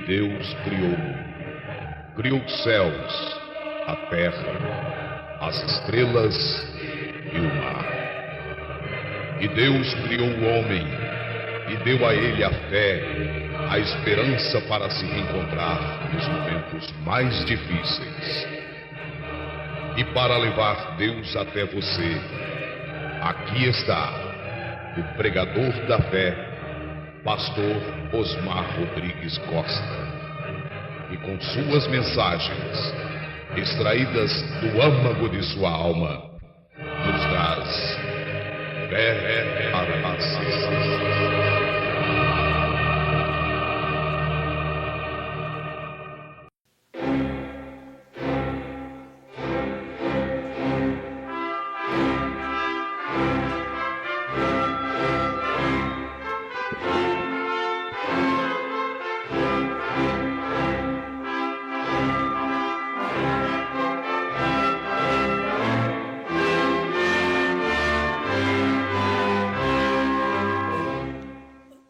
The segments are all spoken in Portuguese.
Deus criou os céus, a terra, as estrelas e o mar. E Deus criou o homem e deu a ele a fé, a esperança para se reencontrar nos momentos mais difíceis. E para levar Deus até você, aqui está o pregador da fé, Pastor Osmar Rodrigues Costa, e com suas mensagens, extraídas do âmago de sua alma, nos traz fé para a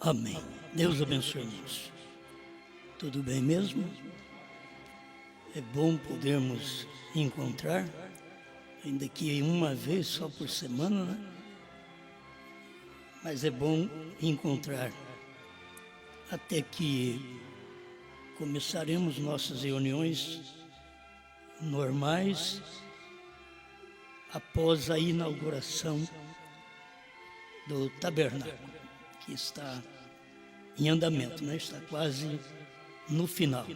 Amém. Deus abençoe-nos. Tudo bem mesmo? É bom podermos encontrar, ainda que uma vez só por semana, né? Mas é bom encontrar. Até que começaremos nossas reuniões normais após a inauguração do tabernáculo, que está em andamento, né? Está quase no final.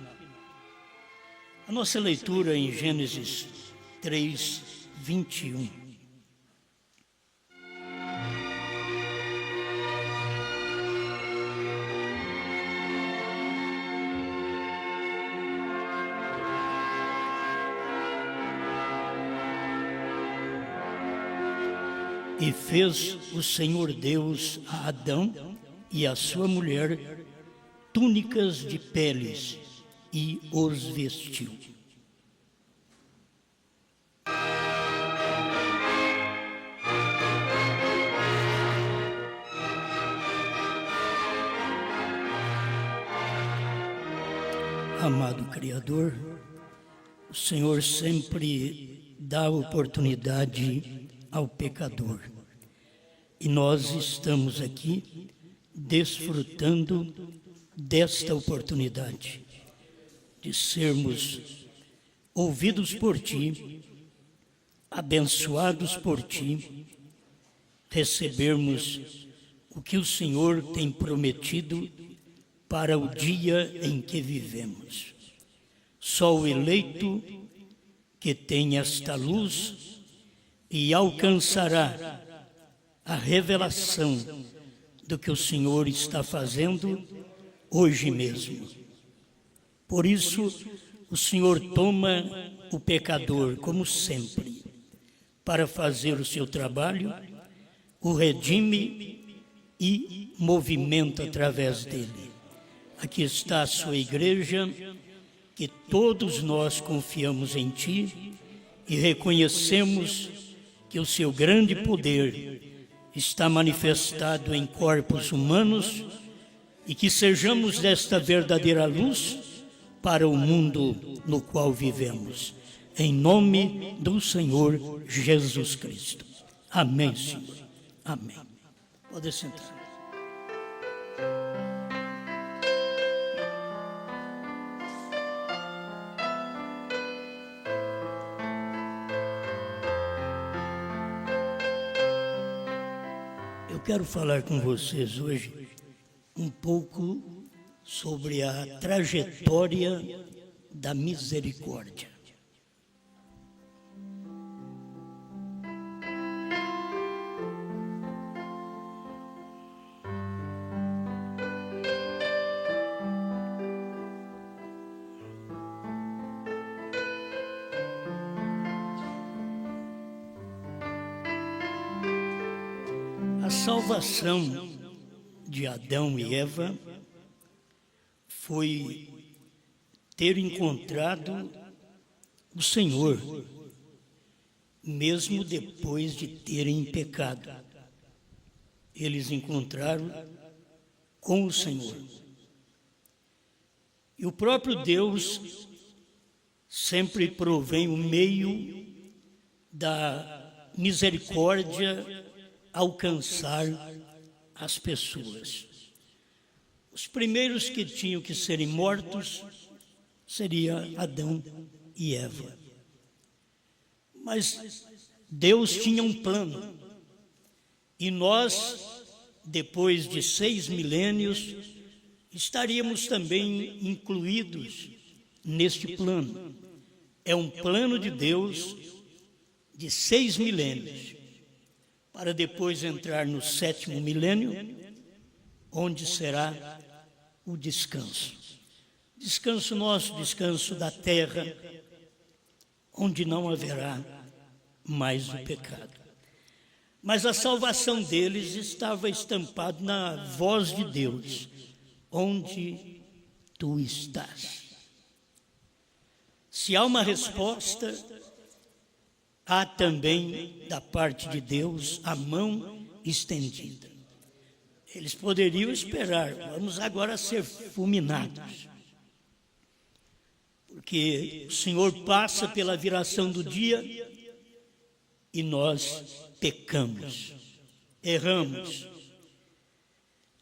A nossa leitura em Gênesis 3, 21. E fez o Senhor Deus a Adão e a sua mulher túnicas de peles e os vestiu. Amado Criador, o Senhor sempre dá oportunidade ao pecador. E nós estamos aqui desfrutando desta oportunidade de sermos ouvidos por Ti, abençoados por Ti, recebermos o que o Senhor tem prometido para o dia em que vivemos. Só o eleito que tem esta luz e alcançará a revelação do que o Senhor está fazendo hoje mesmo. Por isso, o Senhor toma o pecador, como sempre, para fazer o seu trabalho, o redime e movimenta através dele. Aqui está a sua igreja, que todos nós confiamos em Ti e reconhecemos que o seu grande poder está manifestado em corpos humanos e que sejamos desta verdadeira luz para o mundo no qual vivemos. Em nome do Senhor Jesus Cristo. Amém, Senhor. Amém. Pode sentar. Eu quero falar com vocês hoje um pouco sobre a trajetória da misericórdia. A salvação de Adão e Eva foi ter encontrado o Senhor, mesmo depois de terem pecado. Eles encontraram com o Senhor. E o próprio Deus sempre provém o meio da misericórdia alcançar as pessoas. Os primeiros que tinham que serem mortos seria Adão e Eva. Mas Deus tinha um plano. E nós, depois de 6 milênios, estaríamos também incluídos neste plano. É um plano de Deus de 6 milênios, para depois entrar no 7º milênio, onde será o descanso. Descanso nosso, descanso da terra, onde não haverá mais o pecado. Mas a salvação deles estava estampada na voz de Deus, onde tu estás. Se há uma resposta, há também da parte de Deus a mão estendida. Eles poderiam esperar, vamos agora ser fulminados, porque o Senhor passa pela viração do dia e nós pecamos, erramos.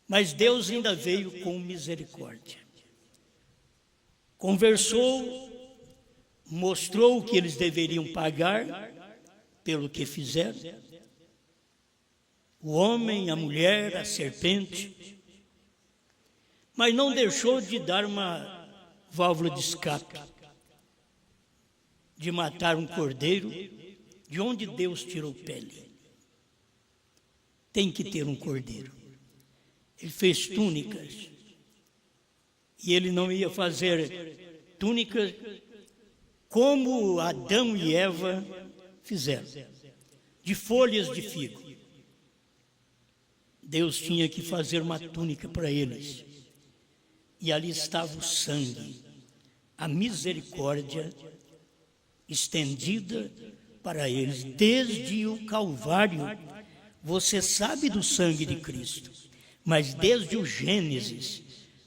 Mas Deus ainda veio com misericórdia. Conversou, mostrou o que eles deveriam pagar pelo que fizeram. O homem, a mulher, a serpente. Mas não deixou de dar uma válvula de escape, de matar um cordeiro, de onde Deus tirou pele. Tem que ter um cordeiro. Ele fez túnicas, e ele não ia fazer túnicas como Adão e Eva fizeram, de folhas de figo. Deus tinha que fazer uma túnica para eles. E ali estava o sangue, a misericórdia estendida para eles, desde o Calvário. Você sabe do sangue de Cristo, mas desde o Gênesis,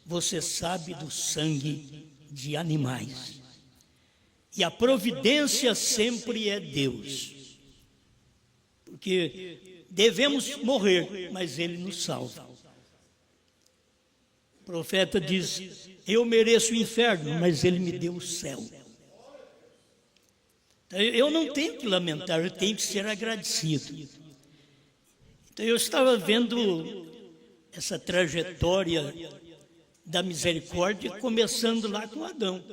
você sabe do sangue de animais. E a providência sempre é Deus, porque devemos morrer, mas Ele nos salva. O profeta diz, eu mereço o inferno, mas Ele me deu o céu. Então, eu não tenho que lamentar, eu tenho que ser agradecido. Então eu estava vendo essa trajetória da misericórdia, começando lá com Adão.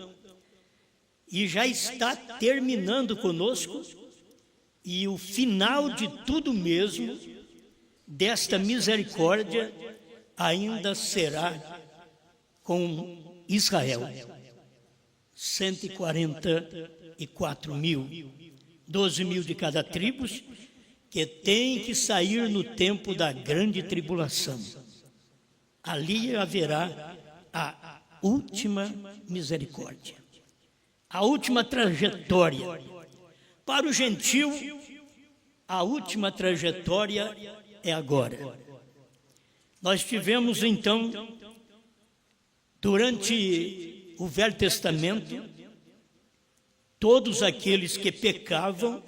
E já está terminando conosco, e o final de tudo mesmo, desta misericórdia, ainda será com Israel. 144 mil, 12 mil de cada tribo, que tem que sair no tempo da grande tribulação. Ali haverá a última misericórdia, a última trajetória. Para o gentio, a última trajetória é agora. Nós tivemos então, durante o Velho Testamento, todos aqueles que pecavam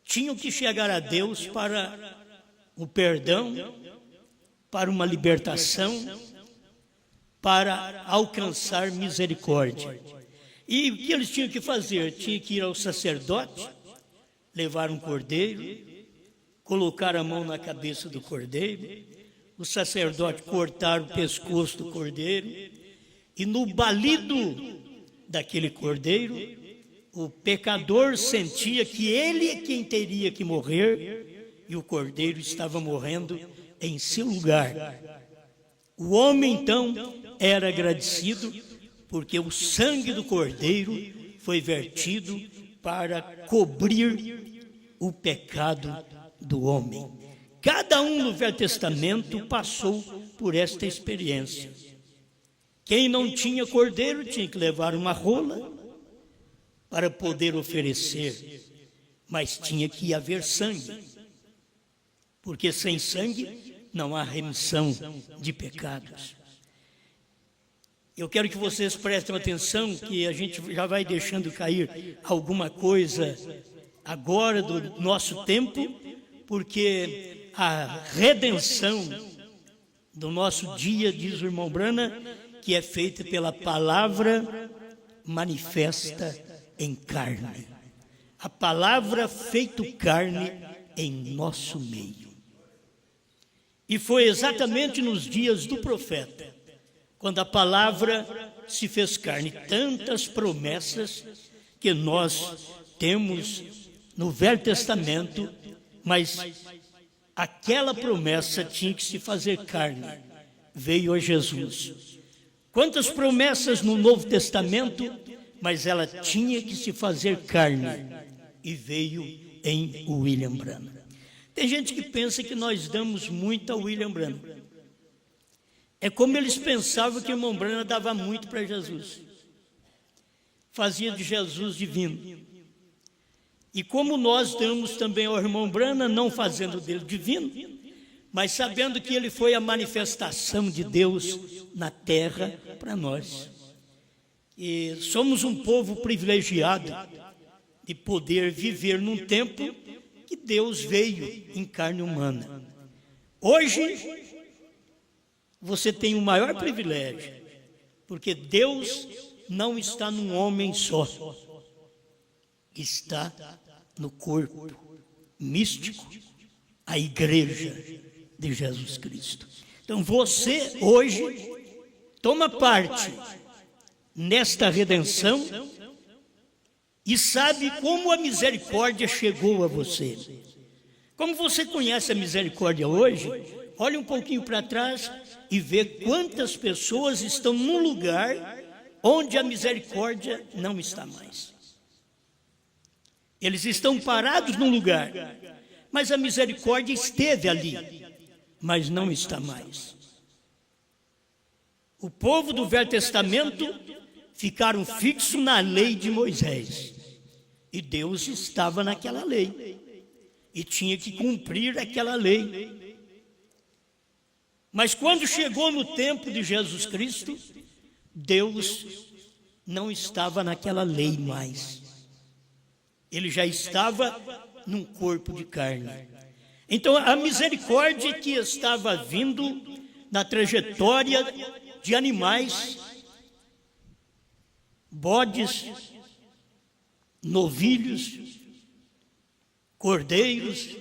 tinham que chegar a Deus para o perdão, para uma libertação, para alcançar misericórdia. E o que eles tinham que fazer? Tinham que ir ao sacerdote, levar um cordeiro, colocar a mão na cabeça do cordeiro, o sacerdote cortar o pescoço do cordeiro, e no balido daquele cordeiro, o pecador sentia que ele é quem teria que morrer, e o cordeiro estava morrendo em seu lugar. O homem, então, era agradecido, porque o sangue do cordeiro foi vertido para cobrir o pecado do homem. Cada um no Velho Testamento passou por esta experiência. Quem não tinha cordeiro tinha que levar uma rola para poder oferecer, mas tinha que haver sangue, porque sem sangue não há remissão de pecados. Eu quero que vocês prestem atenção, que a gente já vai deixando cair alguma coisa agora do nosso tempo, porque a redenção do nosso dia, diz o irmão Brana, que é feita pela palavra manifesta em carne. A palavra feito carne em nosso meio. E foi exatamente nos dias do profeta, quando a palavra se fez carne. Tantas promessas que nós temos no Velho Testamento, mas aquela promessa tinha que se fazer carne. Veio a Jesus. Quantas promessas no Novo Testamento, mas ela tinha que se fazer carne. E veio em William Branham. Tem gente que pensa que nós damos muito a William Branham. É como eles pensavam que o irmão Branham dava muito para Jesus. Fazia de Jesus divino. E como nós damos também ao irmão Branham, não fazendo dele divino, mas sabendo que ele foi a manifestação de Deus na terra para nós. E somos um povo privilegiado de poder viver num tempo que Deus veio em carne humana. Hoje, você tem o maior privilégio, porque Deus não está num homem só, está no corpo místico, a igreja de Jesus Cristo. Então você hoje toma parte nesta redenção e sabe como a misericórdia chegou a você. Como você conhece a misericórdia hoje, olhe um pouquinho para trás e vê quantas pessoas estão num lugar onde a misericórdia não está mais. Eles estão parados num lugar, mas a misericórdia esteve ali, mas não está mais. O povo do Velho Testamento ficaram fixos na lei de Moisés. E Deus estava naquela lei. E tinha que cumprir aquela lei. Mas quando chegou no tempo de Jesus Cristo, Deus não estava naquela lei mais. Ele já estava num corpo de carne. Então a misericórdia que estava vindo na trajetória de animais, bodes, novilhos, cordeiros,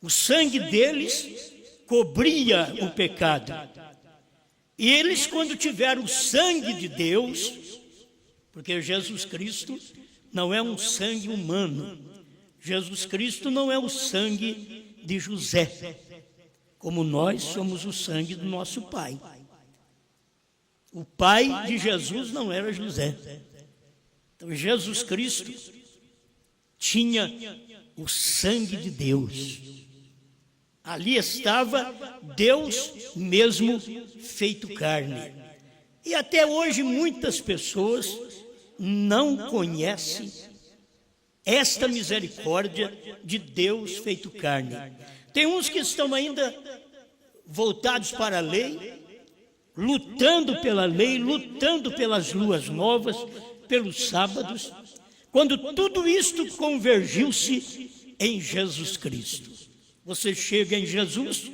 o sangue deles cobria o pecado. E eles, quando tiveram o sangue de Deus, porque Jesus Cristo não é um sangue humano, Jesus Cristo não é o sangue de José, como nós somos o sangue do nosso pai. O pai de Jesus não era José. Então Jesus Cristo tinha o sangue de Deus. Ali estava Deus mesmo feito carne. E até hoje muitas pessoas não conhecem esta misericórdia de Deus feito carne. Tem uns que estão ainda voltados para a lei, lutando pela lei, lutando pelas luas novas, pelos sábados, quando tudo isto convergiu-se em Jesus Cristo. Você chega em Jesus,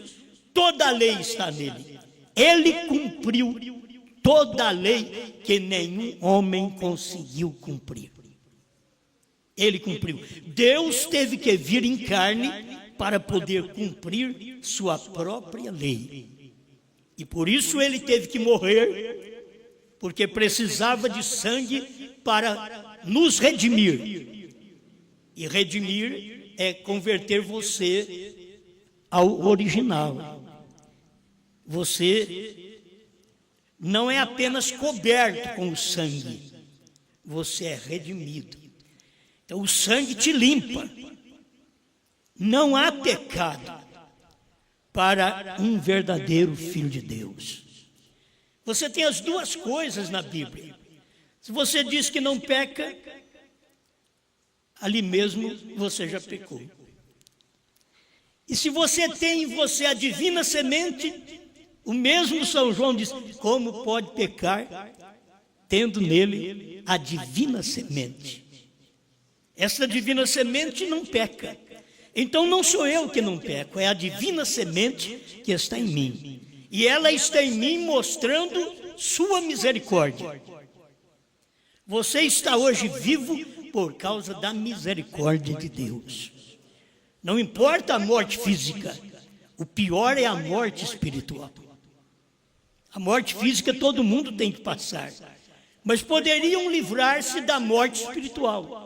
toda a lei está nele. Ele cumpriu toda a lei que nenhum homem conseguiu cumprir. Ele cumpriu. Deus teve que vir em carne para poder cumprir sua própria lei. E por isso ele teve que morrer, porque precisava de sangue para nos redimir. E redimir é converter você ao original. Você não é apenas coberto com o sangue, você é redimido. Então o sangue te limpa. Não há pecado para um verdadeiro filho de Deus. Você tem as duas coisas na Bíblia. Se você diz que não peca, ali mesmo você já pecou. E se você tem em você a divina semente, O mesmo São João diz: como pode pecar tendo nele a divina semente? Essa divina semente não peca. Então não sou eu que não peco, é a divina semente que está em mim. E ela está em mim mostrando sua misericórdia. Você está hoje vivo por causa da misericórdia de Deus. Não importa a morte física, o pior é a morte espiritual. A morte física todo mundo tem que passar, mas poderiam livrar-se da morte espiritual.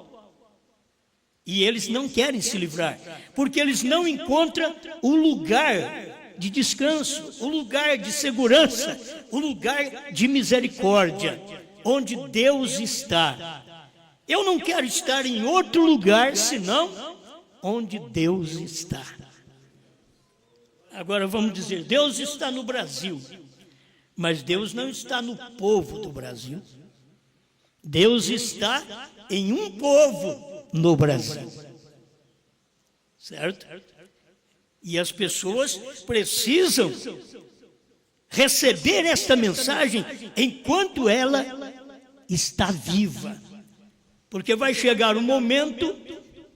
E eles não querem se livrar, porque eles não encontram o lugar de descanso, o lugar de segurança, o lugar de misericórdia, onde Deus está. Eu não quero estar em outro lugar, senão onde Deus está. Agora vamos dizer, Deus está no Brasil, mas Deus não está no povo do Brasil. Deus está em um povo no Brasil, certo? E as pessoas precisam receber esta mensagem enquanto ela está viva, porque vai chegar um momento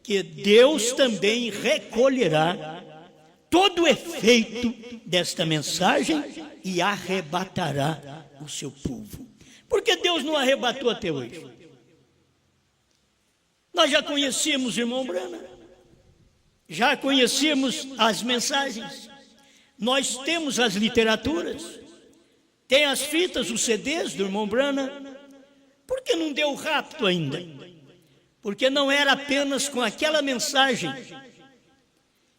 que Deus também recolherá todo o efeito desta mensagem e arrebatará o seu povo. Por que Deus não arrebatou até hoje? Nós já conhecíamos o irmão Brana, já conhecíamos as mensagens, nós temos as literaturas, tem as fitas, os CDs do irmão Brana. Por que não deu rapto ainda? Porque não era apenas com aquela mensagem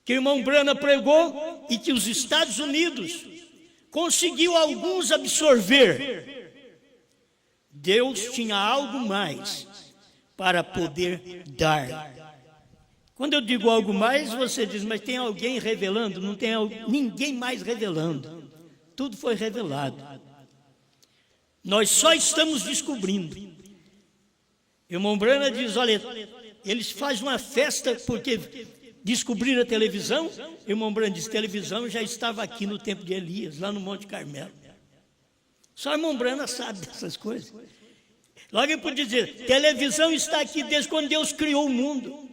que o irmão Brana pregou e que os Estados Unidos conseguiu alguns absorver. Deus tinha algo mais para poder dar. Quando eu digo algo mais, você diz, mas tem alguém revelando? Não tem ninguém mais revelando. Tudo foi revelado. Nós só estamos descobrindo. O irmão Brana diz, olha, eles fazem uma festa porque descobriram a televisão. O irmão Brana diz, televisão já estava aqui no tempo de Elias, lá no Monte Carmelo. Só o irmão Brana sabe dessas coisas. Logo ele pode dizer, televisão está aqui desde quando Deus criou o mundo.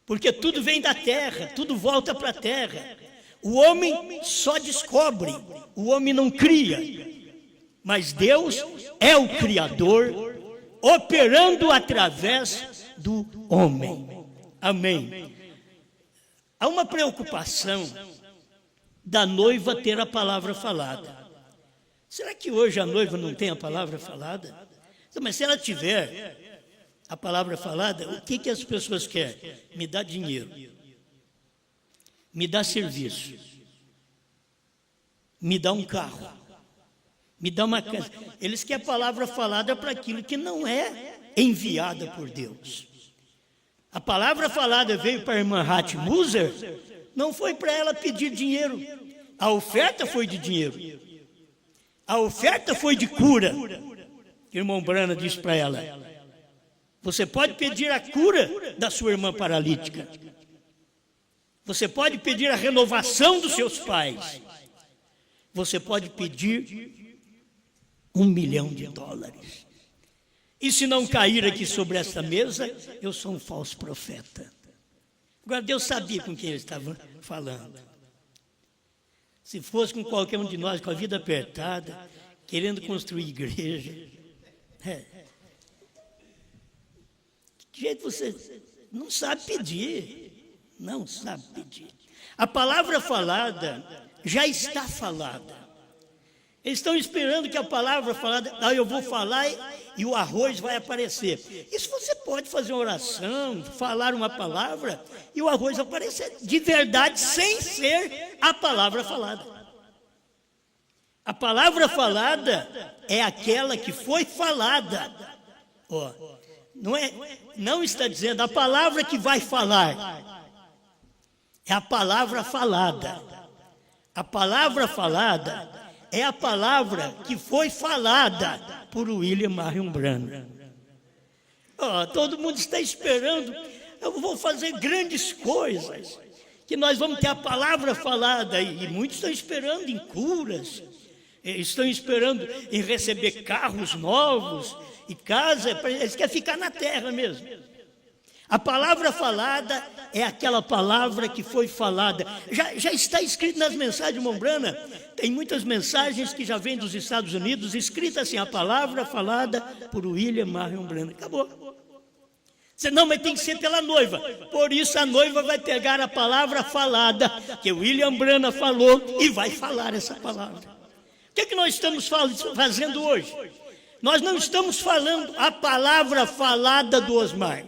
Porque tudo vem da terra, tudo volta para a terra. O homem só descobre, o homem não cria. Mas Deus é o Criador, operando através do homem. Amém. Há uma preocupação da noiva ter a palavra falada. Será que hoje a noiva não tem a palavra falada? Mas se ela tiver a palavra falada, o que as pessoas querem? Me dá dinheiro, me dá serviço, me dá um carro, me dá uma casa. Eles querem a palavra falada para aquilo que não é enviada por Deus. A palavra falada veio para a irmã Hattie Moser, não foi para ela pedir dinheiro. A oferta foi de dinheiro. A oferta foi de cura. O irmão Brana disse para ela, você pode pedir a cura da sua irmã paralítica. Você pode pedir a renovação dos seus pais. Você pode pedir $1 milhão. E se não cair aqui sobre esta mesa, eu sou um falso profeta. Agora, Deus sabia com quem ele estava falando. Se fosse com qualquer um de nós, com a vida apertada, querendo construir igreja, de jeito você não sabe pedir, não sabe pedir. A palavra falada já está falada. Eles estão esperando que a palavra falada, eu vou falar e o arroz vai aparecer. Isso você pode fazer uma oração, falar uma palavra e o arroz aparecer de verdade, sem ser a palavra falada. A palavra falada é aquela que foi falada. Não está dizendo a palavra que vai falar. É a palavra falada. A palavra falada é a palavra que foi falada por William Marion Branham. Todo mundo está esperando. Eu vou fazer grandes coisas. que nós vamos ter a palavra falada, e muitos estão esperando em curas, estão esperando em receber carros novos e casa, eles querem ficar na terra mesmo. A palavra falada é aquela palavra que foi falada. Já está escrito nas mensagens de Mombrana. Tem muitas mensagens que já vêm dos Estados Unidos, escrita assim, a palavra falada por William Marion Branham. Acabou. Você não, mas tem que ser pela noiva. Por isso a noiva vai pegar a palavra falada que William Branham falou e vai falar essa palavra. O que é que nós estamos fazendo hoje? Nós não estamos falando a palavra falada do Osmar.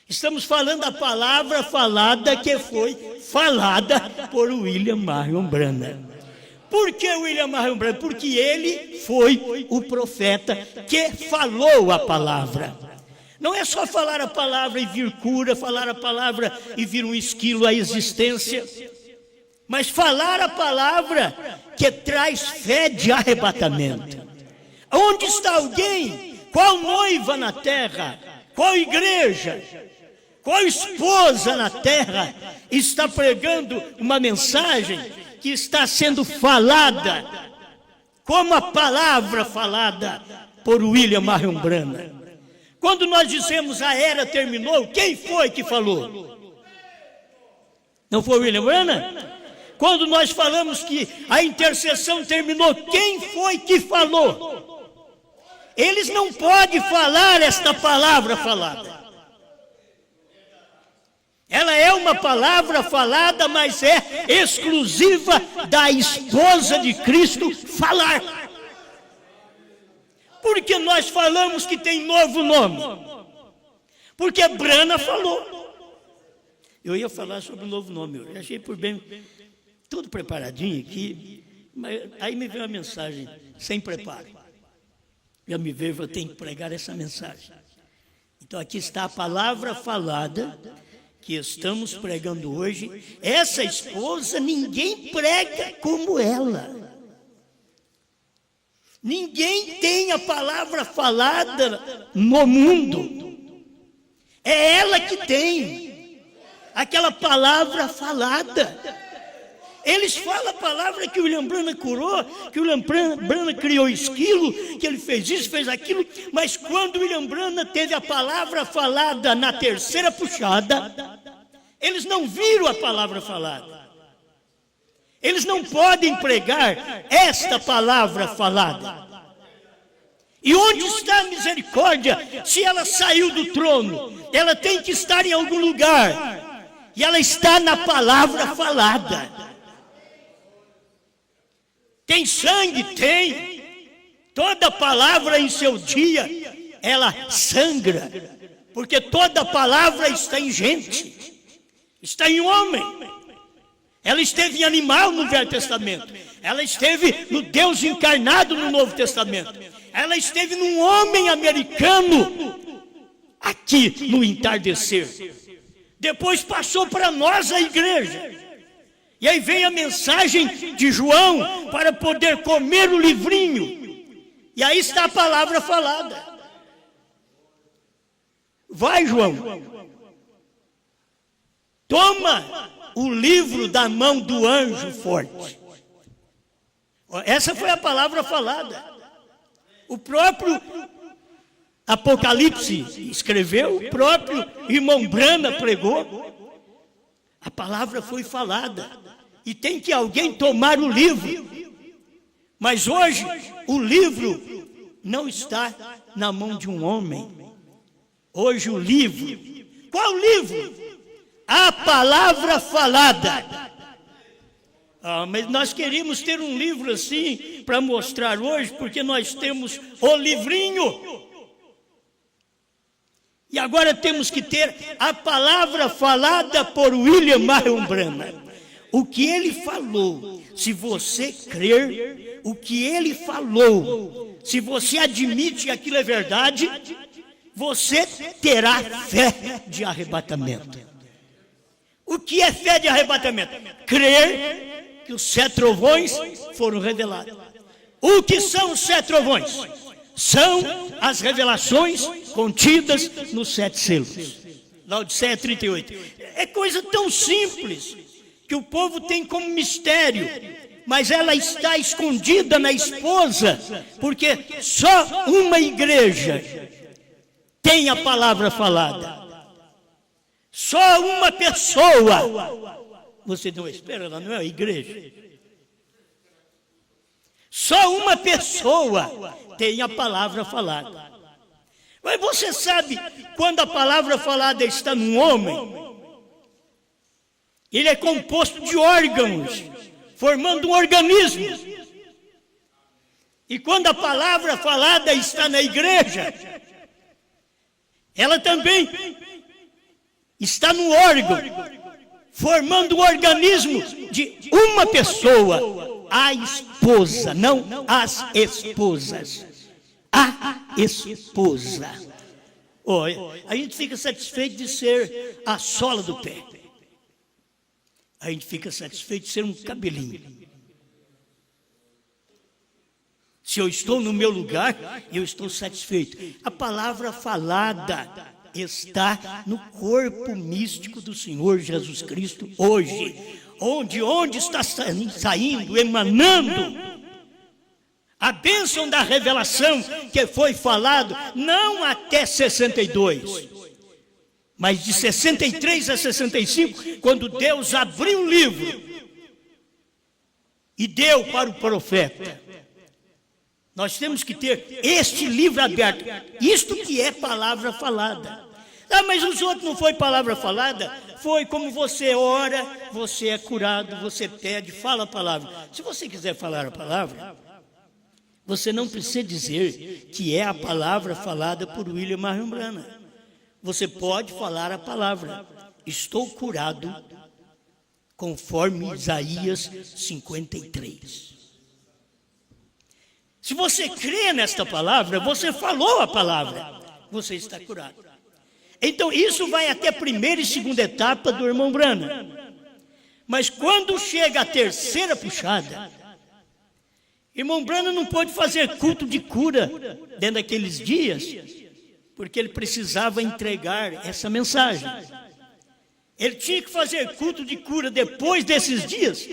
Estamos falando a palavra falada que foi falada por William Marion Branham. Por que William Marion Branham? Porque ele foi o profeta que falou a palavra. Não é só falar a palavra e vir cura, falar a palavra e vir um esquilo à existência, mas falar a palavra que traz fé de arrebatamento. Onde está alguém? Qual noiva na terra? Qual igreja? Qual esposa na terra está pregando uma mensagem que está sendo falada como a palavra falada por William Marion Branham? Quando nós dizemos a era terminou, quem foi que falou? Não foi William Branham? Quando nós falamos que a intercessão terminou, quem foi que falou? Eles não podem falar esta palavra falada. Ela é uma palavra falada, mas é exclusiva da esposa de Cristo falar. Porque nós falamos que tem novo nome. Porque Branham falou. Eu ia falar sobre o novo nome, eu achei por bem, tudo preparadinho aqui, mas aí me veio a mensagem, sem preparo. Já me veio, eu tenho que pregar essa mensagem. Então aqui está a palavra falada, que estamos pregando hoje. Essa esposa, ninguém prega como ela. Ninguém tem a palavra falada no mundo. É ela que tem aquela palavra falada. Eles falam a palavra que o William Branham curou, que o William Branham criou esquilo, que ele fez isso, fez aquilo, mas quando o William Branham teve a palavra falada na terceira puxada, eles não viram a palavra falada. Eles não podem pregar esta palavra falada. E onde está a misericórdia? Se ela saiu do trono, ela tem que estar em algum lugar, e ela está na palavra falada. Tem sangue? Tem. Toda palavra em seu dia, ela sangra. Porque toda palavra está em gente. Está em homem. Ela esteve em animal no Velho Testamento. Ela esteve no Deus encarnado no Novo Testamento. Ela esteve num homem americano aqui no entardecer. Depois passou para nós a igreja. E aí vem a mensagem de João para poder comer o livrinho. E aí está a palavra falada. Vai, João. Toma o livro da mão do anjo forte. Essa foi a palavra falada. O próprio Apocalipse escreveu, o próprio irmão Branham pregou. A palavra foi falada. E tem que alguém tomar o livro. Mas hoje, o livro não está na mão de um homem. Hoje o livro. Qual livro? A palavra falada. Mas nós queríamos ter um livro assim para mostrar hoje, porque nós temos o livrinho. E agora temos que ter a palavra falada por William Marion Branham. O que ele falou, se você crer, o que ele falou, se você admite que aquilo é verdade, você terá fé de arrebatamento. O que é fé de arrebatamento? Crer que os 7 trovões foram revelados. O que são os 7 trovões? São as revelações contidas nos 7 selos. Laodiceia 38. É coisa tão simples que o povo tem como mistério, mas ela está escondida na esposa, porque só uma igreja tem a palavra falada. Só uma pessoa. Você não espera, ela não é a igreja. Só uma pessoa tem a palavra falada. Mas você sabe, quando a palavra falada está num homem, ele é composto de órgãos, formando um organismo. E quando a palavra falada está na igreja, ela também está no órgão, formando um organismo de uma pessoa, a esposa, não as esposas. A esposa. Olha, a gente fica satisfeito de ser a sola do pé. A gente fica satisfeito de ser um cabelinho. Se eu estou no meu lugar, eu estou satisfeito. A palavra falada está no corpo místico do Senhor Jesus Cristo hoje. Onde está saindo, emanando a bênção da revelação que foi falado, não até 62, mas de 63 a 65, quando Deus abriu o livro e deu para o profeta. Nós temos que ter este livro aberto. Isto que é palavra falada. Ah, mas os outros não foi palavra falada? Foi como você ora, você é curado, você pede, fala a palavra. Se você quiser falar a palavra, você não precisa dizer que é a palavra falada por William Marion Branham. Você pode falar a palavra. Estou curado, conforme Isaías 53. Se você crê nesta palavra, você falou a palavra, você está curado. Então isso vai até a primeira e segunda etapa do irmão Branham. Mas quando chega a terceira puxada, irmão Branham não pôde fazer culto de cura dentro daqueles dias, porque ele precisava entregar essa mensagem. Ele tinha que fazer culto de cura depois desses dias,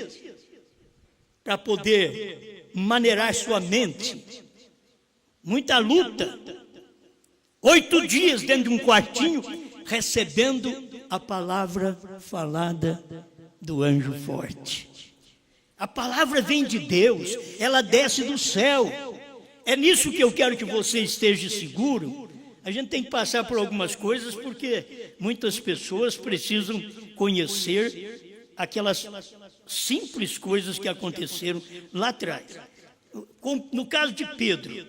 para poder maneirar sua mente. Muita luta. 8 dias dentro de um quartinho, recebendo a palavra falada do anjo forte. A palavra vem de Deus, ela desce do céu. É nisso que eu quero que você esteja seguro. A gente tem que passar por algumas coisas, porque muitas pessoas precisam conhecer aquelas simples coisas que aconteceram lá atrás. No caso de Pedro,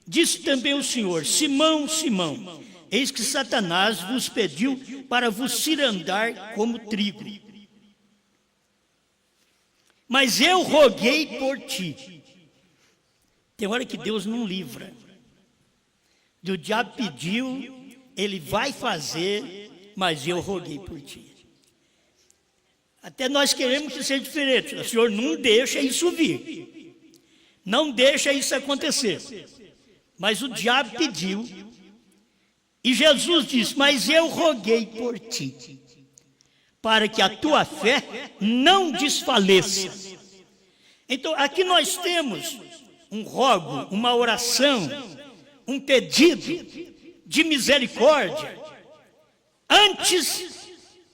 disse também o Senhor: Simão, Simão, eis que Satanás vos pediu para vos cirandar como trigo. Mas eu roguei por ti. Tem hora que Deus não livra. O diabo pediu, ele vai fazer, mas eu roguei por ti. Até nós queremos que seja diferente. O Senhor não deixa isso vir. Não deixa isso acontecer. Mas o diabo pediu. E Jesus disse: mas eu roguei por ti, para que a tua fé não desfaleça. Então, aqui nós temos um rogo, uma oração, um pedido de misericórdia, antes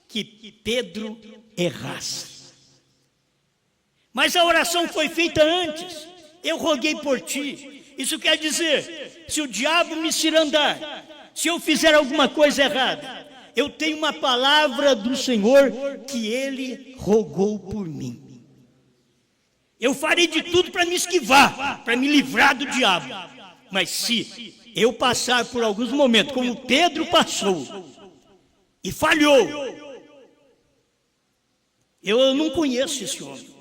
que Pedro errasse. Mas a oração foi feita antes. Eu roguei por ti. Isso quer dizer, se o diabo me cirandar, se eu fizer alguma coisa errada, eu tenho uma palavra do Senhor que Ele rogou por mim. Eu farei de tudo para me esquivar, para me livrar do diabo. Mas se eu passar por alguns momentos, como Pedro passou, e falhou, eu não conheço esse homem.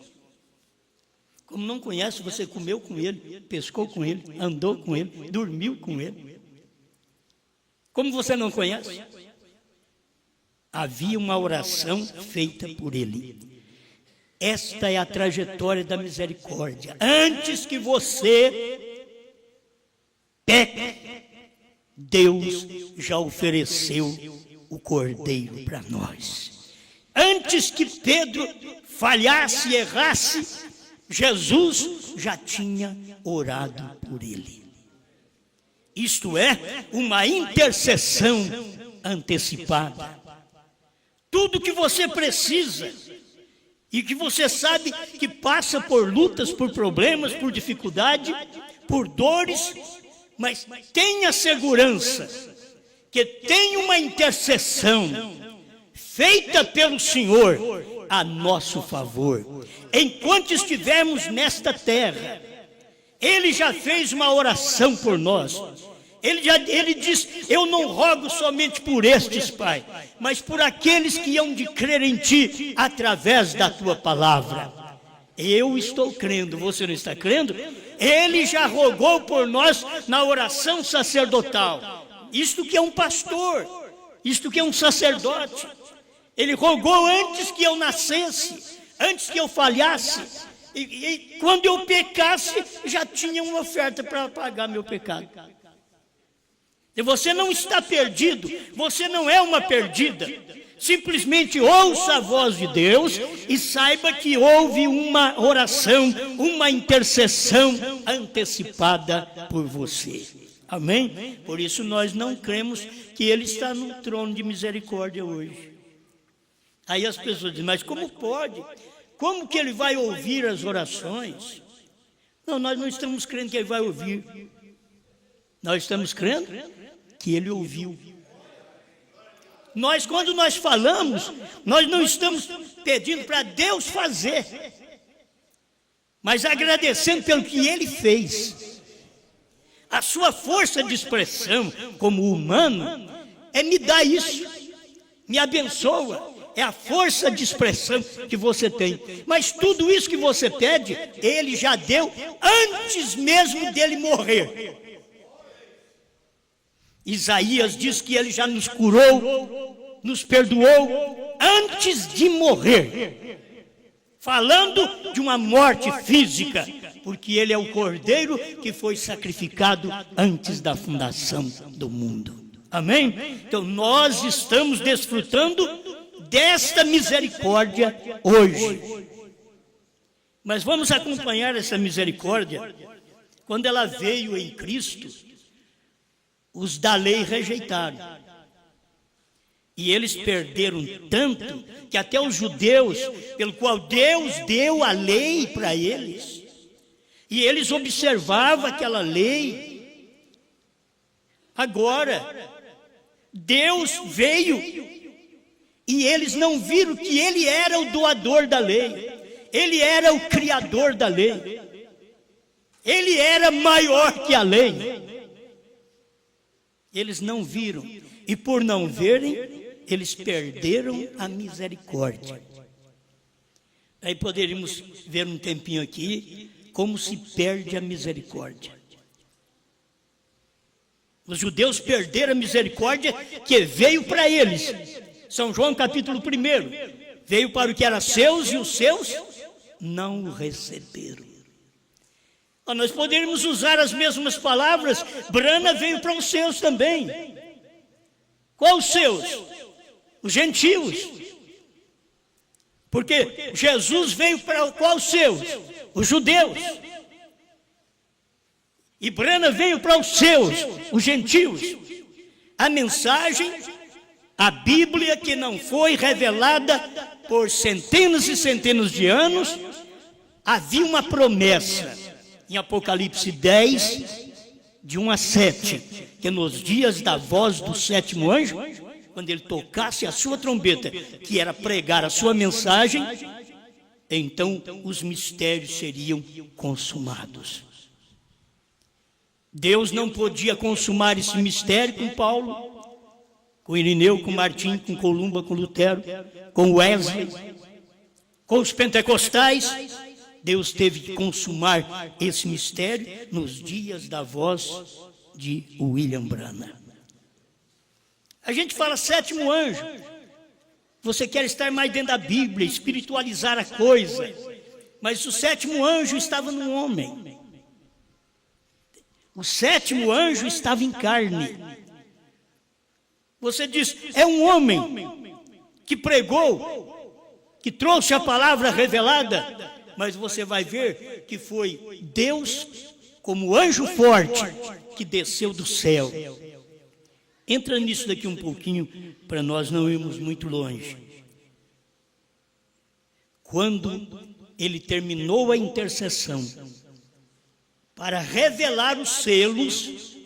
Como não conhece, você comeu com ele, pescou com ele, andou com ele, dormiu com ele. Como você não conhece? Havia uma oração feita por ele. Esta é a trajetória da misericórdia. Antes que você peque, Deus já ofereceu o Cordeiro para nós. Antes que Pedro falhasse e errasse, Jesus já tinha orado por ele. Isto é, uma intercessão antecipada. Tudo que você precisa e que você sabe que passa por lutas, por problemas, por dificuldade, por dores, mas tenha segurança que tem uma intercessão feita pelo Senhor a nosso favor. Enquanto estivermos nesta terra, Ele já fez uma oração por nós. Ele diz: eu não rogo somente por estes, Pai, mas por aqueles que hão de crer em Ti através da Tua palavra. Eu estou crendo, você não está crendo? Ele já rogou por nós na oração sacerdotal. Isto que é um pastor, isto que é um sacerdote. Ele rogou antes que eu nascesse, antes que eu falhasse. E quando eu pecasse, já tinha uma oferta para pagar meu pecado. E você não está perdido, você não é uma perdida. Simplesmente ouça a voz de Deus e saiba que houve uma oração, uma intercessão antecipada por você. Amém? Por isso nós não cremos que Ele está no trono de misericórdia hoje. Aí as pessoas dizem: mas como pode? Como que Ele vai ouvir as orações? Não, nós não estamos crendo que Ele vai ouvir. Nós estamos crendo que Ele ouviu. Nós, quando nós falamos, nós não estamos pedindo para Deus fazer, mas agradecendo pelo que Ele fez. A sua força de expressão como humano é me dar isso, me abençoa. É a força de expressão que você tem. Mas tudo isso que você pede, Ele já deu antes mesmo dele morrer. Isaías diz que Ele já nos curou, nos perdoou antes de morrer. Falando de uma morte física, porque Ele é o Cordeiro que foi sacrificado antes da fundação do mundo. Amém? Então nós estamos desfrutando desta misericórdia hoje. Mas vamos acompanhar essa misericórdia. Quando ela veio em Cristo, os da lei rejeitaram. E eles perderam tanto que até os judeus, pelo qual Deus deu a lei para eles, e eles observavam aquela lei. Agora, Deus veio e eles não viram que Ele era o doador da lei. Ele era o criador da lei. Ele era maior que a lei. Eles não viram. E por não verem, eles perderam a misericórdia. Aí poderíamos ver um tempinho aqui como se perde a misericórdia. Os judeus perderam a misericórdia que veio para eles. São João capítulo 1, veio para o que era seus e os seus não o receberam. Nós poderíamos usar as mesmas palavras. Brana veio para os seus também. Qual os seus? Os gentios. Porque Jesus veio para qual os seus? Os judeus. E Brana veio para os seus, os gentios. A mensagem, a Bíblia, que não foi revelada por centenas e centenas de anos, havia uma promessa em Apocalipse 10, de 1 a 7, que nos dias da voz do sétimo anjo, quando ele tocasse a sua trombeta, que era pregar a sua mensagem, então os mistérios seriam consumados. Deus não podia consumar esse mistério com Paulo, com Irineu, com Martim, com Columba, com Lutero, com Wesley, com os pentecostais. Deus teve que consumar esse mistério nos dias da voz de William Branham. A gente fala sétimo anjo. Você quer estar mais dentro da Bíblia, espiritualizar a coisa. Mas o sétimo anjo estava no homem. O sétimo anjo estava em carne. Você diz, é um homem que pregou, que trouxe a palavra revelada, mas você vai ver que foi Deus, como anjo forte, que desceu do céu. Entra nisso daqui um pouquinho, para nós não irmos muito longe. Quando ele terminou a intercessão, para revelar os selos,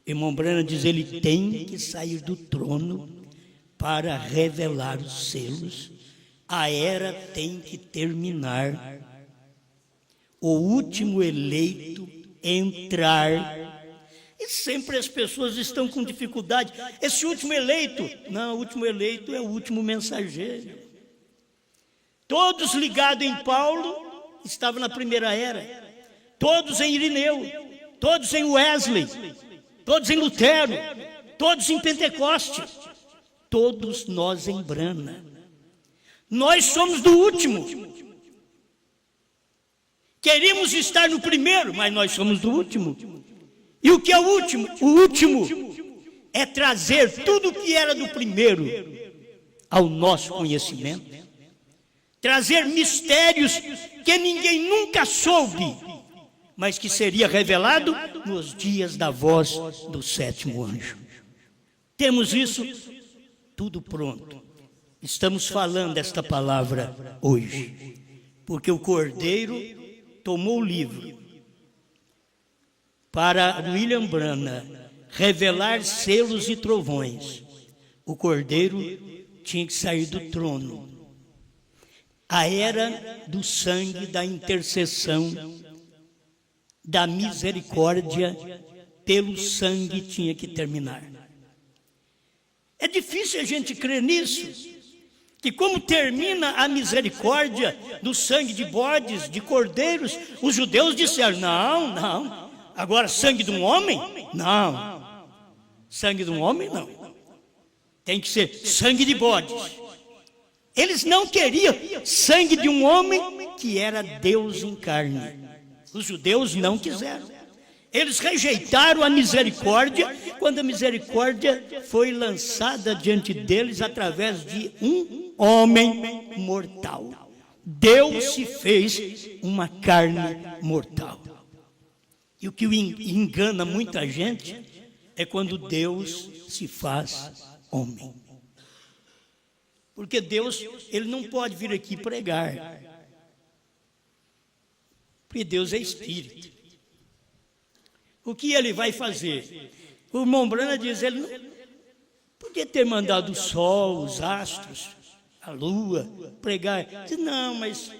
irmão Branham diz, ele tem que sair do trono para revelar os selos. A era tem que terminar. O último eleito entrar. E sempre as pessoas estão com dificuldade. Esse último eleito, não, o último eleito é o último mensageiro. Todos ligados em Paulo estavam na primeira era. Todos em Irineu, todos em Wesley, todos em Lutero, todos em Pentecoste, todos nós em Brana. Nós somos do último. Queríamos estar no primeiro, mas nós somos do último. E o que é o último? O último é trazer tudo que era do primeiro ao nosso conhecimento. Trazer mistérios que ninguém nunca soube, mas que seria revelado nos dias da voz do sétimo anjo. Temos isso tudo pronto. Estamos falando esta palavra hoje, porque o Cordeiro tomou o livro para William Branham revelar selos e trovões. O Cordeiro tinha que sair do trono. A era do sangue, da intercessão, da misericórdia pelo sangue tinha que terminar. É difícil a gente crer nisso, que como termina a misericórdia do sangue de bodes, de cordeiros, os judeus disseram, não, agora sangue de um homem? Não, sangue de um homem não, tem que ser sangue de bodes. Eles não queriam sangue de um homem que era Deus em carne. Os judeus não quiseram. Eles rejeitaram a misericórdia, quando a misericórdia foi lançada diante deles através de um homem mortal. Deus se fez uma carne mortal. E o que engana muita gente é quando Deus se faz homem. Porque Deus, ele não pode vir aqui pregar. Porque Deus é espírito. O que ele vai fazer? O irmão Branham diz, ele não podia ter mandado o sol, os astros, a lua, pregar. Diz, não, mas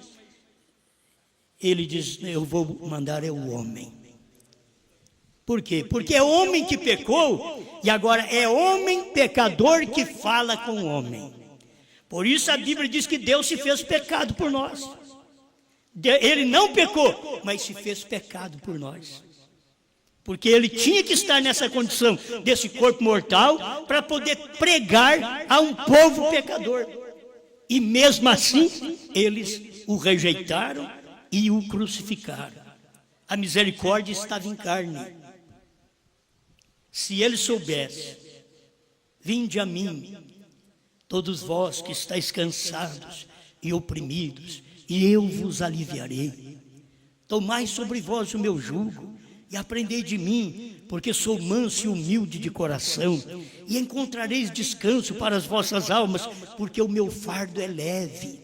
ele diz, eu vou mandar é o homem. Por quê? Porque é homem que pecou e agora é homem pecador que fala com o homem. Por isso a Bíblia diz que Deus se fez pecado por nós. Ele não pecou, mas se fez pecado por nós. Porque ele tinha que estar nessa condição desse corpo mortal para poder pregar a um povo pecador. E mesmo assim, eles o rejeitaram e o crucificaram. A misericórdia estava em carne. Se ele soubesse, vinde a mim, todos vós que estáis cansados e oprimidos, e eu vos aliviarei. Tomai sobre vós o meu jugo e aprendei de mim, porque sou manso e humilde de coração, e encontrareis descanso para as vossas almas, porque o meu fardo é leve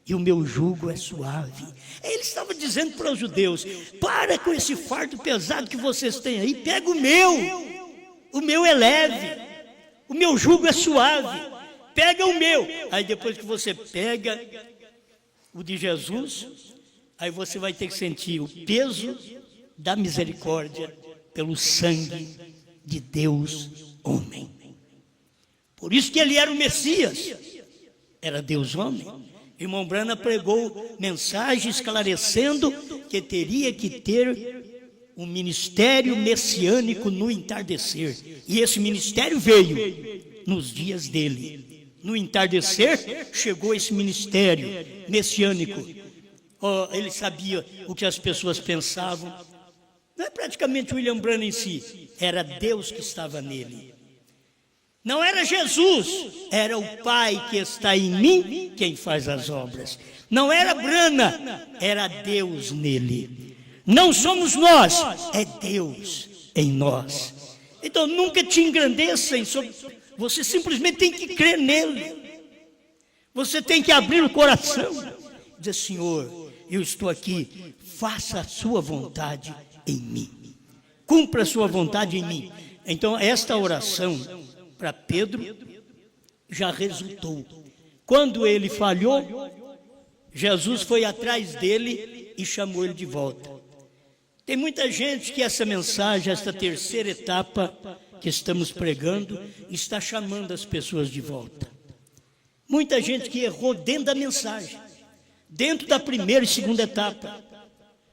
e o meu jugo é suave. Ele estava dizendo para os judeus, para com esse fardo pesado que vocês têm aí, pega o meu é leve, o meu jugo é suave. Pega o meu. Aí depois que você pega o de Jesus, aí você vai ter que sentir o peso da misericórdia pelo sangue de Deus homem. Por isso que ele era o Messias. Era Deus homem. Irmão Branham pregou mensagem esclarecendo que teria que ter um ministério messiânico no entardecer. E esse ministério veio nos dias dele. No entardecer, chegou esse ministério messiânico. Ele sabia o que as pessoas pensavam. Não é praticamente William Branham em si, era Deus que estava nele. Não era Jesus, era o Pai que está em mim quem faz as obras. Não era Brana, era Deus nele. Não somos nós, é Deus em nós. Então nunca te engrandeçam, você simplesmente tem que crer nele. Você tem que abrir o coração, dizer: Senhor, eu estou aqui, faça a sua vontade em mim. Cumpra a sua vontade em mim. Então esta oração para Pedro já resultou. Quando ele falhou, Jesus foi atrás dele e chamou ele de volta. Tem muita gente que essa mensagem, esta terceira etapa que estamos pregando, está chamando as pessoas de volta. Muita gente que errou dentro da mensagem, dentro da primeira e segunda etapa,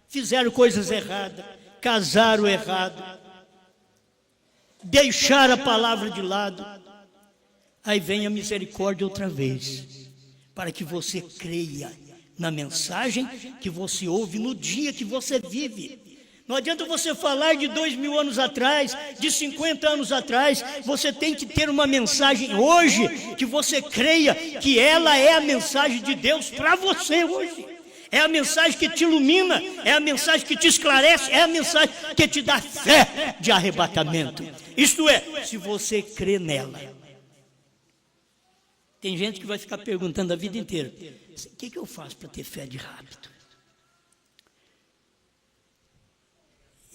fizeram coisas erradas, casaram errado, deixaram a palavra de lado. Aí vem a misericórdia outra vez, para que você creia na mensagem que você ouve no dia que você vive. Não adianta você falar de 2000 anos atrás, de 50 anos atrás. Você tem que ter uma mensagem hoje que você creia que ela é a mensagem de Deus para você hoje. É a mensagem que te ilumina, é a mensagem que te esclarece, é a mensagem que te dá fé de arrebatamento. Isto é, se você crê nela. Tem gente que vai ficar perguntando a vida inteira: o que eu faço para ter fé de rápido?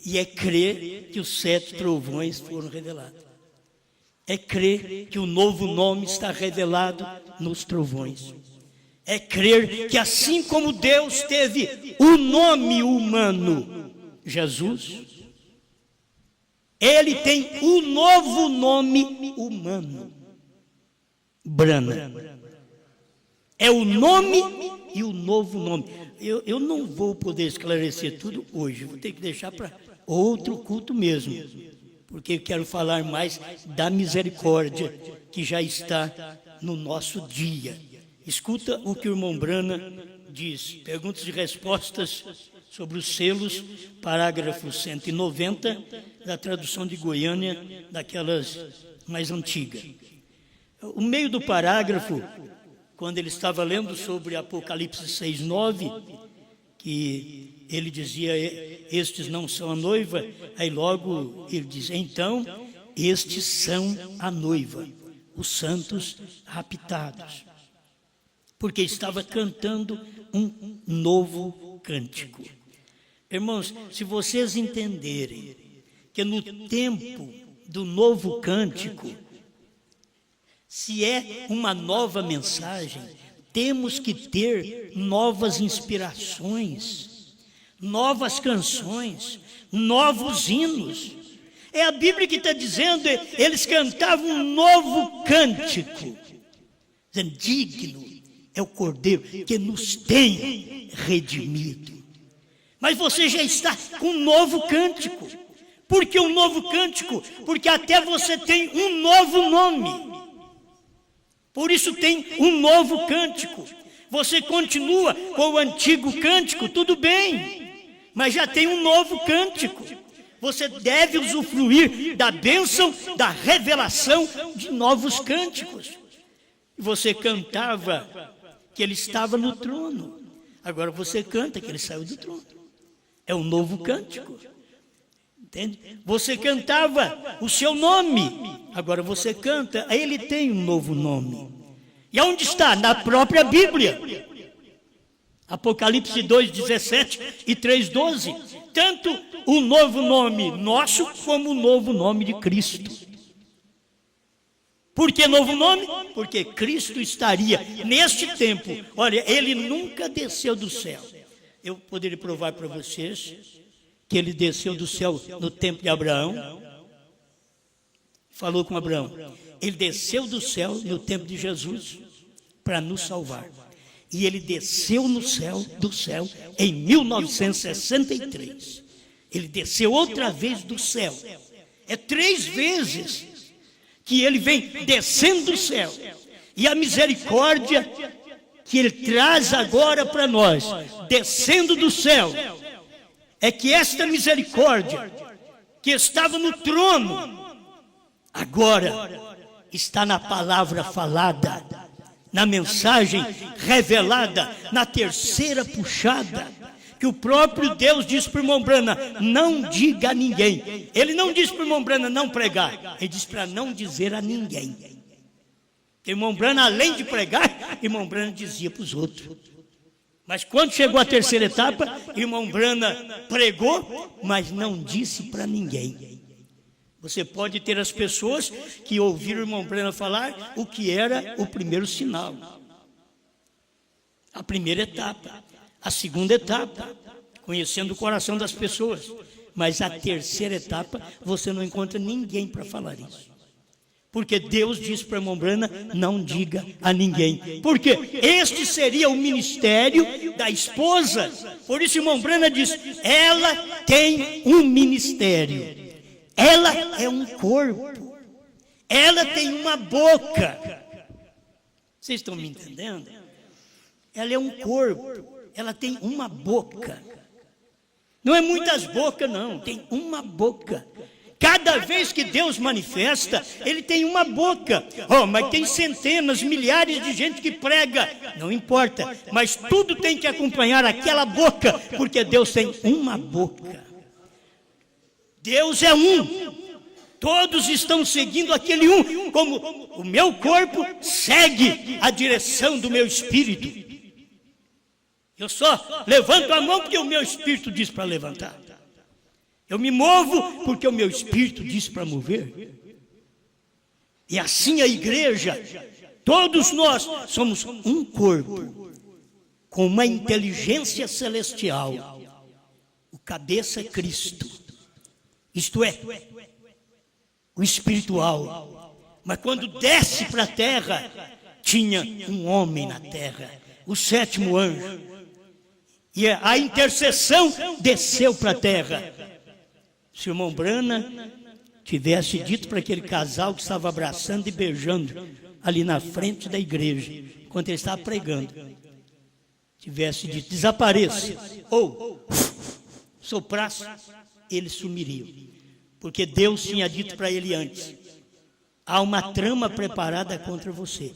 E é crer que os 7 trovões foram revelados. É crer que o novo nome está revelado nos trovões. É crer que assim como Deus teve o nome humano, Jesus, Ele tem o novo nome humano, Brana. É o nome e o novo nome. Eu não vou poder esclarecer tudo hoje, vou ter que deixar para outro culto mesmo, porque eu quero falar mais da misericórdia que já está no nosso dia. Escuta o que o irmão Brana diz. Perguntas e respostas sobre os selos, parágrafo 190 da tradução de Goiânia, daquelas mais antigas. O meio do parágrafo, quando ele estava lendo sobre Apocalipse 6:9, que ele dizia: estes não são a noiva, aí logo ele diz: então estes são a noiva, os santos raptados, porque estava cantando um novo cântico. Irmãos, se vocês entenderem que no tempo do novo cântico, se é uma nova mensagem, temos que ter novas inspirações, novas canções, novos hinos. É a Bíblia que está dizendo, eles cantavam um novo cântico, dizendo: digno é o Cordeiro que nos tem redimido. Mas você já está com um novo cântico. Por que um novo cântico? Porque até você tem um novo nome. Por isso tem um novo cântico. Você continua com o antigo cântico, tudo bem, mas já tem um novo cântico. Você deve usufruir da bênção, da revelação de novos cânticos. Você cantava que ele estava no trono, agora você canta que ele saiu do trono. É um novo cântico. Entende? Você cantava o seu nome, agora você canta, ele tem um novo nome. E onde está? Na própria Bíblia. Apocalipse 2:17 e 3:12. Tanto o novo nome nosso, como o novo nome de Cristo. Por que novo nome? Porque Cristo estaria neste tempo. Olha, ele nunca desceu do céu. Eu poderia provar para vocês que ele desceu do céu no tempo de Abraão. Falou com Abraão. Ele desceu do céu no tempo de Jesus para nos salvar. E ele desceu do céu em 1963. Ele desceu outra vez do céu. É 3 vezes que ele vem descendo do céu. E a misericórdia que ele traz agora para nós, descendo do céu, é que esta misericórdia que estava no trono, agora está na palavra falada, na mensagem revelada, na terceira puxada, que o próprio Deus diz para o irmão Brana: não diga a ninguém. Ele não diz para o irmão Brana não pregar, ele diz para não dizer a ninguém. Porque o irmão Brana, além de pregar, o irmão Brana dizia para os outros. Mas quando chegou a terceira etapa, o irmão Brana pregou, mas não disse para ninguém. Você pode ter as pessoas que ouviram o irmão Brana falar o que era o primeiro sinal, a primeira etapa, a segunda etapa, conhecendo o coração das pessoas. Mas a terceira etapa, você não encontra ninguém para falar isso. Porque Deus disse para o irmão Brana: não diga a ninguém. Porque este seria o ministério da esposa. Por isso o irmão Brana diz: ela tem um ministério. Ela é um corpo. Ela tem uma boca. Vocês estão me entendendo? Ela é um corpo. Ela tem uma boca. Não é muitas bocas, não. Tem uma boca. Cada vez que Deus manifesta, Ele tem uma boca. Oh, mas tem centenas, milhares de gente que prega. Não importa. Mas tudo tem que acompanhar aquela boca. Porque Deus tem uma boca. Deus é um. Todos estão seguindo aquele um. Como o meu corpo segue a direção do meu espírito. Eu só levanto a mão porque o meu espírito diz para levantar. Eu me movo porque o meu espírito diz para mover. E assim a igreja, todos nós somos um corpo, com uma inteligência celestial. O cabeça é Cristo. Isto é, o espiritual. Mas quando desce para a terra, tinha um homem na terra, o sétimo anjo. E a intercessão desceu para a terra. Se o irmão Brana tivesse dito para aquele casal que estava abraçando e beijando ali na frente da igreja, enquanto ele estava pregando, tivesse dito: desapareça, ou soprasse, eles sumiriam. Porque Deus tinha dito para ele antes: há uma trama preparada contra você.